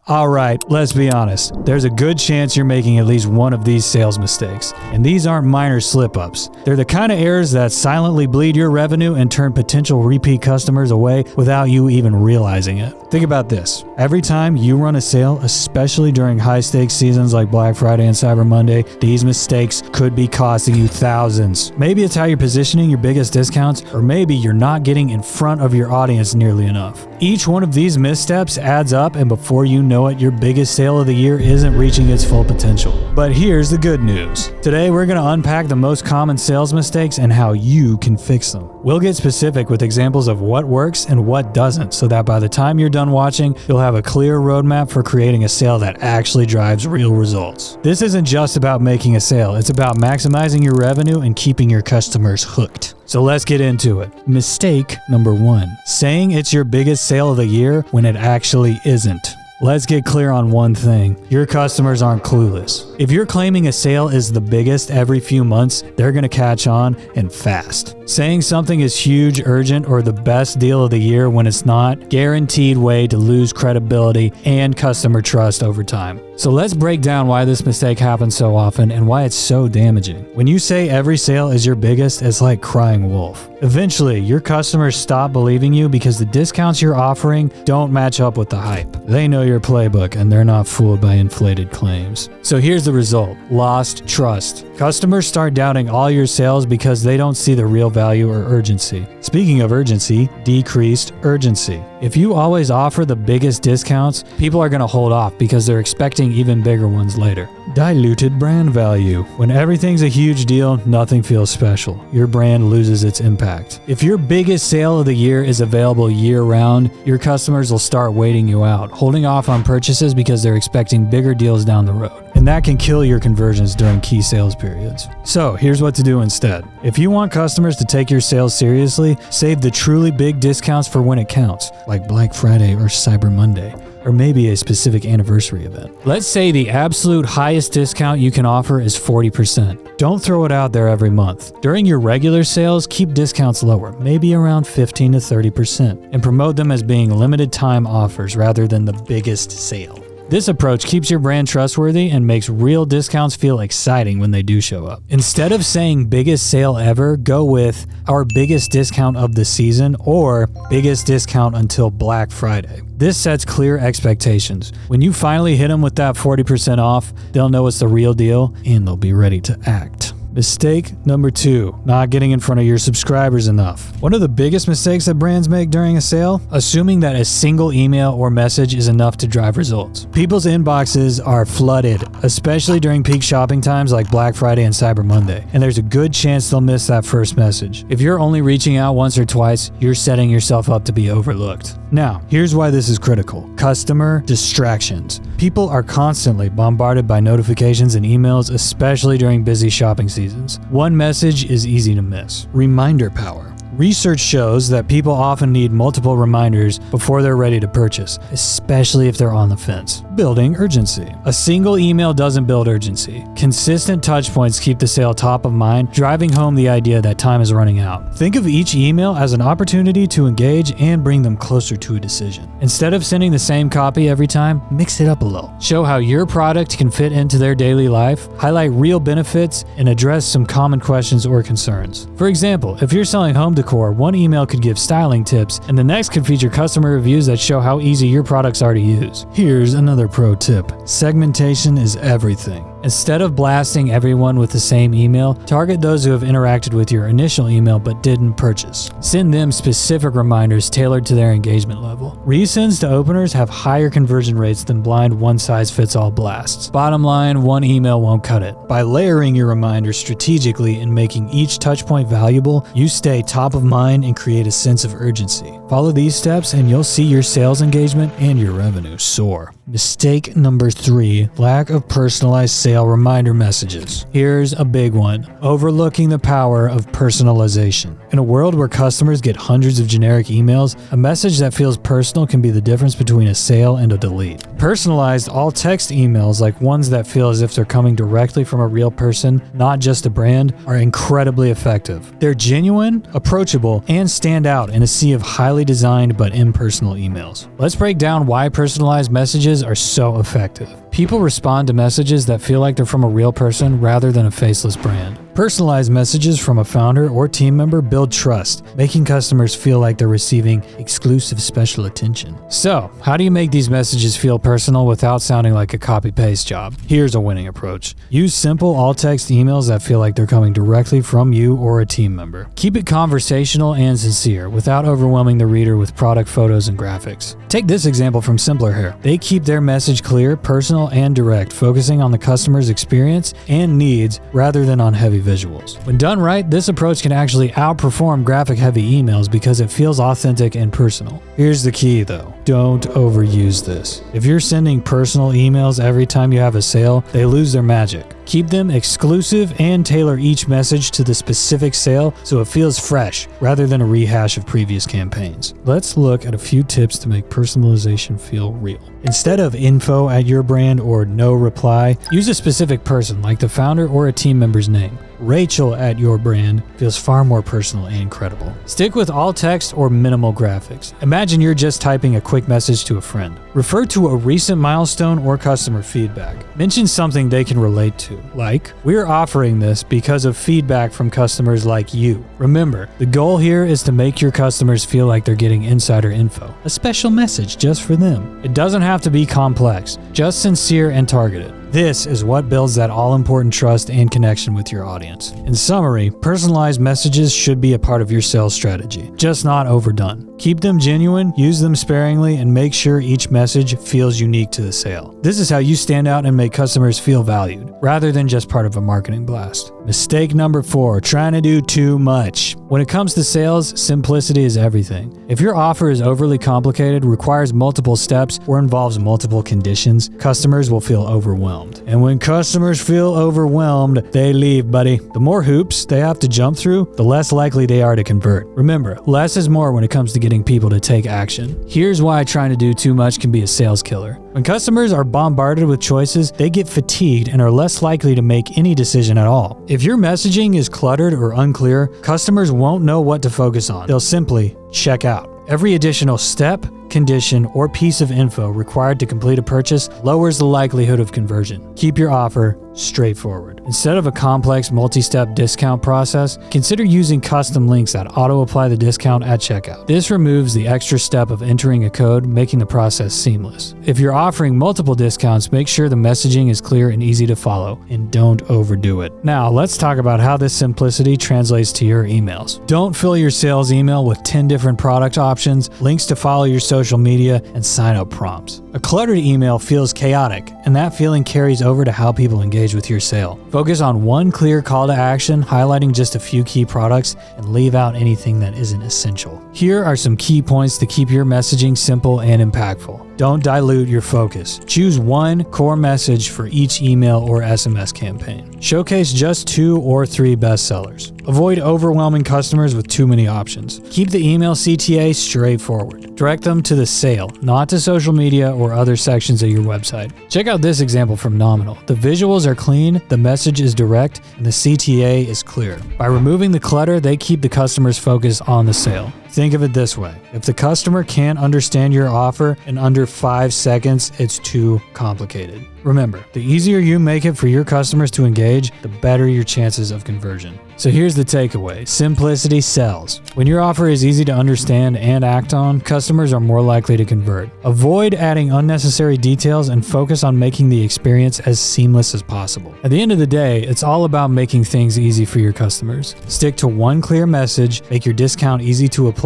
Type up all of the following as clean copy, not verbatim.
Alright, let's be honest. There's a good chance you're making at least one of these sales mistakes. And these aren't minor slip-ups. They're the kind of errors that silently bleed your revenue and turn potential repeat customers away without you even realizing it. Think about this. Every time you run a sale, especially during high-stakes seasons like Black Friday and Cyber Monday, these mistakes could be costing you thousands. Maybe it's how you're positioning your biggest discounts, or maybe you're not getting in front of your audience nearly enough. Each one of these missteps adds up, and before you know it, your biggest sale of the year isn't reaching its full potential. But here's the good news. Today, we're going to unpack the most common sales mistakes and how you can fix them. We'll get specific with examples of what works and what doesn't, so that by the time you're done watching, you'll have a clear roadmap for creating a sale that actually drives real results. This isn't just about making a sale, it's about maximizing your revenue and keeping your customers hooked. So let's get into it. Mistake number 1. Saying it's your biggest sale of the year when it actually isn't. Let's get clear on one thing. Your customers aren't clueless. If you're claiming a sale is the biggest every few months, they're going to catch on and fast. Saying something is huge, urgent, or the best deal of the year when it's not, guaranteed way to lose credibility and customer trust over time. So let's break down why this mistake happens so often and why it's so damaging. When you say every sale is your biggest, it's like crying wolf. Eventually, your customers stop believing you because the discounts you're offering don't match up with the hype. They know your playbook and they're not fooled by inflated claims. So here's the result: lost trust. Customers start doubting all your sales because they don't see the real value or urgency. Speaking of urgency, decreased urgency. If you always offer the biggest discounts, people are going to hold off because they're expecting even bigger ones later. Diluted brand value. When everything's a huge deal, nothing feels special. Your brand loses its impact. If your biggest sale of the year is available year-round, your customers will start waiting you out, holding off on purchases because they're expecting bigger deals down the road. And that can kill your conversions during key sales periods. So here's what to do instead. If you want customers to take your sales seriously, save the truly big discounts for when it counts, like Black Friday or Cyber Monday, or maybe a specific anniversary event. Let's say the absolute highest discount you can offer is 40%. Don't throw it out there every month. During your regular sales, keep discounts lower, maybe around 15 to 30%, and promote them as being limited time offers rather than the biggest sale. This approach keeps your brand trustworthy and makes real discounts feel exciting when they do show up. Instead of saying biggest sale ever, go with our biggest discount of the season or biggest discount until Black Friday. This sets clear expectations. When you finally hit them with that 40% off, they'll know it's the real deal and they'll be ready to act. Mistake number 2, not getting in front of your subscribers enough. One of the biggest mistakes that brands make during a sale, assuming that a single email or message is enough to drive results. People's inboxes are flooded, especially during peak shopping times like Black Friday and Cyber Monday, and there's a good chance they'll miss that first message. If you're only reaching out once or twice, you're setting yourself up to be overlooked. Now, here's why this is critical. Customer distractions. People are constantly bombarded by notifications and emails, especially during busy shopping seasons. One message is easy to miss. Reminder power. Research shows that people often need multiple reminders before they're ready to purchase, especially if they're on the fence. Building urgency. A single email doesn't build urgency. Consistent touch points keep the sale top of mind, driving home the idea that time is running out. Think of each email as an opportunity to engage and bring them closer to a decision. Instead of sending the same copy every time, mix it up a little. Show how your product can fit into their daily life, highlight real benefits, and address some common questions or concerns. For example, if you're selling home decor, one email could give styling tips, and the next could feature customer reviews that show how easy your products are to use. Here's another pro tip. Segmentation is everything. Instead of blasting everyone with the same email, target those who have interacted with your initial email but didn't purchase. Send them specific reminders tailored to their engagement level. Resends to openers have higher conversion rates than blind one-size-fits-all blasts. Bottom line, one email won't cut it. By layering your reminders strategically and making each touchpoint valuable, you stay top of mind and create a sense of urgency. Follow these steps and you'll see your sales engagement and your revenue soar. Mistake number 3, lack of personalized sales sale reminder messages. Here's a big one: overlooking the power of personalization. In a world where customers get hundreds of generic emails, a message that feels personal can be the difference between a sale and a delete. Personalized all-text emails, like ones that feel as if they're coming directly from a real person, not just a brand, are incredibly effective. They're genuine, approachable, and stand out in a sea of highly designed but impersonal emails. Let's break down why personalized messages are so effective. People respond to messages that feel like they're from a real person rather than a faceless brand. Personalized messages from a founder or team member build trust, making customers feel like they're receiving exclusive special attention. So, how do you make these messages feel personal without sounding like a copy-paste job? Here's a winning approach. Use simple all-text emails that feel like they're coming directly from you or a team member. Keep it conversational and sincere without overwhelming the reader with product photos and graphics. Take this example from Simpler Hair. They keep their message clear, personal, and direct, focusing on the customer's experience and needs rather than on heavy visuals. When done right, this approach can actually outperform graphic-heavy emails because it feels authentic and personal. Here's the key though: don't overuse this. If you're sending personal emails every time you have a sale, they lose their magic. Keep them exclusive and tailor each message to the specific sale so it feels fresh rather than a rehash of previous campaigns. Let's look at a few tips to make personalization feel real. Instead of info at your brand or no reply, use a specific person like the founder or a team member's name. Rachel at your brand feels far more personal and credible. Stick with all text or minimal graphics. Imagine you're just typing a quick message to a friend. Refer to a recent milestone or customer feedback. Mention something they can relate to, like, "We're offering this because of feedback from customers like you." Remember, the goal here is to make your customers feel like they're getting insider info, a special message just for them. It doesn't have to be complex, just sincere and targeted. This is what builds that all-important trust and connection with your audience. In summary, personalized messages should be a part of your sales strategy, just not overdone. Keep them genuine, use them sparingly, and make sure each message feels unique to the sale. This is how you stand out and make customers feel valued, rather than just part of a marketing blast. Mistake number 4, trying to do too much. When it comes to sales, simplicity is everything. If your offer is overly complicated, requires multiple steps, or involves multiple conditions, customers will feel overwhelmed. And when customers feel overwhelmed, they leave, buddy. The more hoops they have to jump through, the less likely they are to convert. Remember, less is more when it comes to getting people to take action. Here's why trying to do too much can be a sales killer. When customers are bombarded with choices, they get fatigued and are less likely to make any decision at all. If your messaging is cluttered or unclear, customers won't know what to focus on. They'll simply check out. Every additional step, condition, or piece of info required to complete a purchase lowers the likelihood of conversion. Keep your offer straightforward. Instead of a complex multi-step discount process, consider using custom links that auto-apply the discount at checkout. This removes the extra step of entering a code, making the process seamless. If you're offering multiple discounts, make sure the messaging is clear and easy to follow, and don't overdo it. Now, let's talk about how this simplicity translates to your emails. Don't fill your sales email with 10 different product options, links to follow your social media, and sign-up prompts. A cluttered email feels chaotic, and that feeling carries over to how people engage with your sale. Focus on one clear call to action, highlighting just a few key products, and leave out anything that isn't essential. Here are some key points to keep your messaging simple and impactful. Don't dilute your focus. Choose one core message for each email or SMS campaign. Showcase just 2 or 3 bestsellers. Avoid overwhelming customers with too many options. Keep the email CTA straightforward. Direct them to the sale, not to social media or other sections of your website. Check out this example from Nominal. The visuals are clean, the message is direct, and the CTA is clear. By removing the clutter, they keep the customer's focus on the sale. Think of it this way: if the customer can't understand your offer in under 5 seconds, it's too complicated. Remember, the easier you make it for your customers to engage, the better your chances of conversion. So here's the takeaway: simplicity sells. When your offer is easy to understand and act on, customers are more likely to convert. Avoid adding unnecessary details and focus on making the experience as seamless as possible. At the end of the day, it's all about making things easy for your customers. Stick to one clear message, make your discount easy to apply,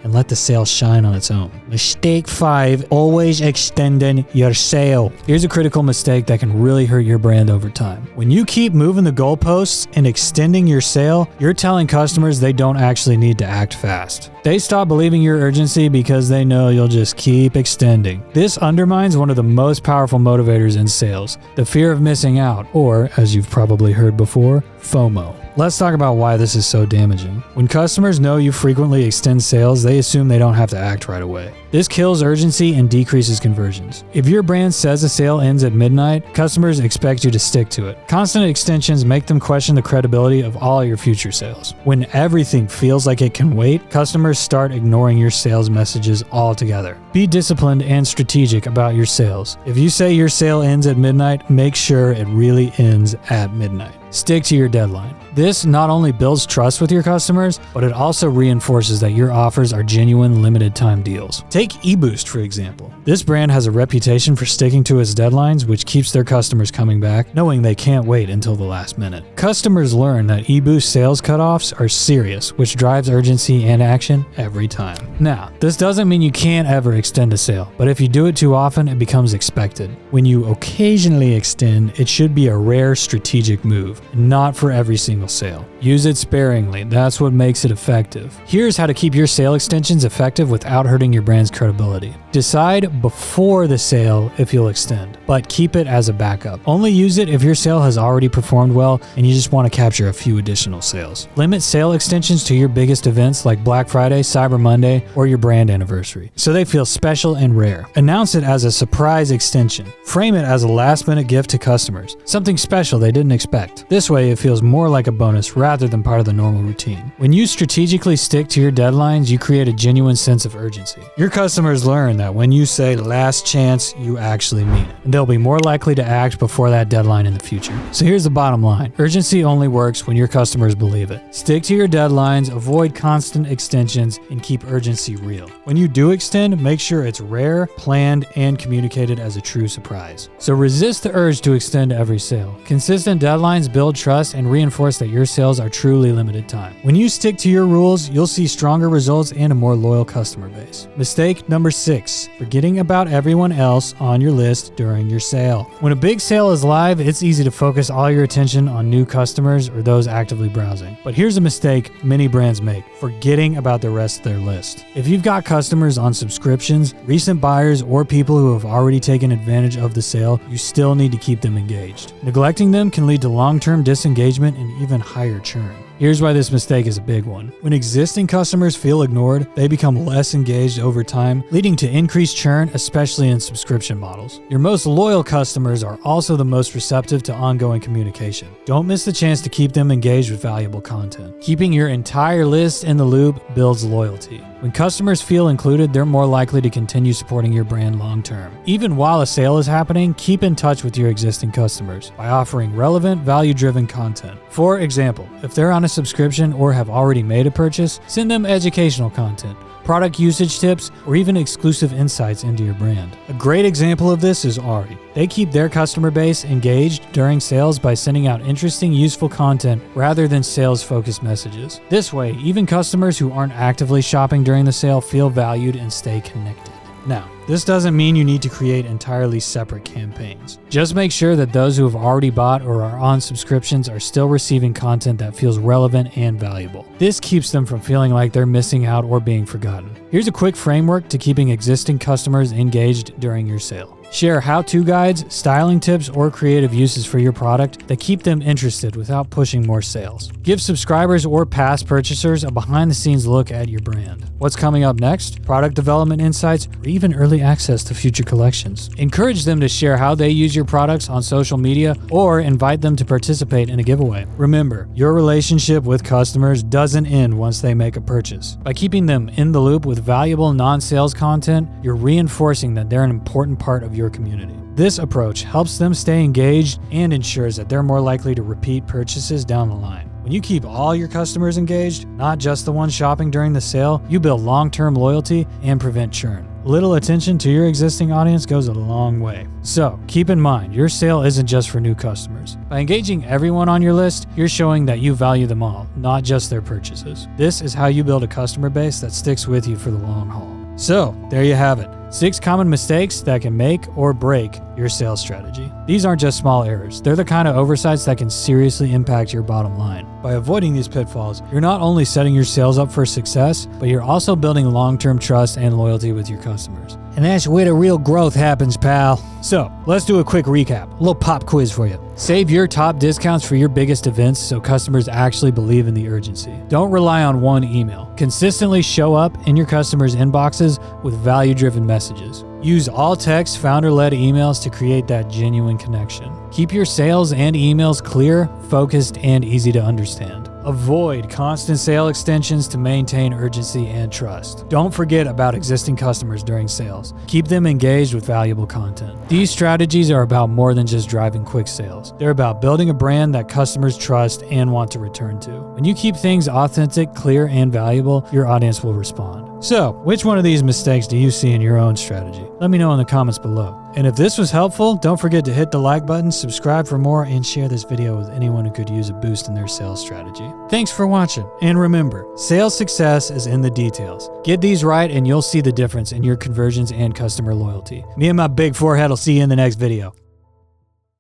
and let the sale shine on its own. Mistake 5, always extending your sale. Here's a critical mistake mistake that can really hurt your brand over time. When you keep moving the goalposts and extending your sale, you're telling customers they don't actually need to act fast. They stop believing your urgency because they know you'll just keep extending. This undermines one of the most powerful motivators in sales, the fear of missing out, or, as you've probably heard before, FOMO. Let's talk about why this is so damaging. When customers know you frequently extend sales, they assume they don't have to act right away. This kills urgency and decreases conversions. If your brand says a sale ends at midnight, customers expect you to stick to it. Constant extensions make them question the credibility of all your future sales. When everything feels like it can wait, customers start ignoring your sales messages altogether. Be disciplined and strategic about your sales. If you say your sale ends at midnight, make sure it really ends at midnight. Stick to your deadline. This not only builds trust with your customers, but it also reinforces that your offers are genuine limited time deals. Take eBoost, for example. This brand has a reputation for sticking to its deadlines, which keeps their customers coming back, knowing they can't wait until the last minute. Customers learn that eBoost sales cutoffs are serious, which drives urgency and action every time. Now, this doesn't mean you can't ever extend a sale, but if you do it too often, it becomes expected. When you occasionally extend, it should be a rare strategic move, not for every single sale. Use it sparingly. That's what makes it effective. Here's how to keep your sale extensions effective without hurting your brand's credibility. Decide before the sale if you'll extend, but keep it as a backup. Only use it if your sale has already performed well and you just want to capture a few additional sales. Limit sale extensions to your biggest events like Black Friday, Cyber Monday, or your brand anniversary, so they feel special and rare. Announce it as a surprise extension. Frame it as a last-minute gift to customers, something special they didn't expect. This way, it feels more like a bonus rather than part of the normal routine. When you strategically stick to your deadlines, you create a genuine sense of urgency. Your customers learn that when you say last chance, you actually mean it, and they'll be more likely to act before that deadline in the future. So here's the bottom line. Urgency only works when your customers believe it. Stick to your deadlines, avoid constant extensions, and keep urgency real. When you do extend, make sure it's rare, planned, and communicated as a true surprise. So resist the urge to extend every sale. Consistent deadlines build trust and reinforce that your sales are truly limited time. When you stick to your rules, you'll see stronger results and a more loyal customer base. Mistake number 6, forgetting about everyone else on your list during your sale. When a big sale is live, it's easy to focus all your attention on new customers or those actively browsing. But here's a mistake many brands make, forgetting about the rest of their list. If you've got customers on subscriptions, recent buyers, or people who have already taken advantage of the sale, you still need to keep them engaged. Neglecting them can lead to long-term disengagement and even higher churn. Here's why this mistake is a big one. When existing customers feel ignored, they become less engaged over time, leading to increased churn, especially in subscription models. Your most loyal customers are also the most receptive to ongoing communication. Don't miss the chance to keep them engaged with valuable content. Keeping your entire list in the loop builds loyalty. When customers feel included, they're more likely to continue supporting your brand long term. Even while a sale is happening, keep in touch with your existing customers by offering relevant, value-driven content. For example, if they're on a subscription or have already made a purchase, send them educational content, product usage tips, or even exclusive insights into your brand. A great example of this is Ari. They keep their customer base engaged during sales by sending out interesting, useful content rather than sales-focused messages. This way, even customers who aren't actively shopping during the sale feel valued and stay connected. Now, this doesn't mean you need to create entirely separate campaigns. Just make sure that those who have already bought or are on subscriptions are still receiving content that feels relevant and valuable. This keeps them from feeling like they're missing out or being forgotten. Here's a quick framework to keeping existing customers engaged during your sale. Share how-to guides, styling tips, or creative uses for your product that keep them interested without pushing more sales. Give subscribers or past purchasers a behind-the-scenes look at your brand. What's coming up next? Product development insights, or even early access to future collections. Encourage them to share how they use your products on social media or invite them to participate in a giveaway. Remember, your relationship with customers doesn't end once they make a purchase. By keeping them in the loop with valuable non-sales content, you're reinforcing that they're an important part of your community. This approach helps them stay engaged and ensures that they're more likely to repeat purchases down the line. When you keep all your customers engaged, not just the ones shopping during the sale, you build long-term loyalty and prevent churn. Little attention to your existing audience goes a long way. So, keep in mind, your sale isn't just for new customers. By engaging everyone on your list, you're showing that you value them all, not just their purchases. This is how you build a customer base that sticks with you for the long haul. So, there you have it. 6 common mistakes that can make or break your sales strategy. These aren't just small errors. They're the kind of oversights that can seriously impact your bottom line. By avoiding these pitfalls, you're not only setting your sales up for success, but you're also building long-term trust and loyalty with your customers. And that's where the real growth happens, pal. So, let's do a quick recap. A little pop quiz for you. Save your top discounts for your biggest events so customers actually believe in the urgency. Don't rely on one email. Consistently show up in your customers' inboxes with value-driven messages. Use all text founder-led emails to create that genuine connection. Keep your sales and emails clear, focused, and easy to understand. Avoid constant sale extensions to maintain urgency and trust. Don't forget about existing customers during sales. Keep them engaged with valuable content. These strategies are about more than just driving quick sales. They're about building a brand that customers trust and want to return to. When you keep things authentic, clear, and valuable, your audience will respond. So, which one of these mistakes do you see in your own strategy? Let me know in the comments below. And if this was helpful, don't forget to hit the like button, subscribe for more, and share this video with anyone who could use a boost in their sales strategy. Thanks for watching, and remember, sales success is in the details. Get these right and you'll see the difference in your conversions and customer loyalty. Me and my big forehead will see you in the next video.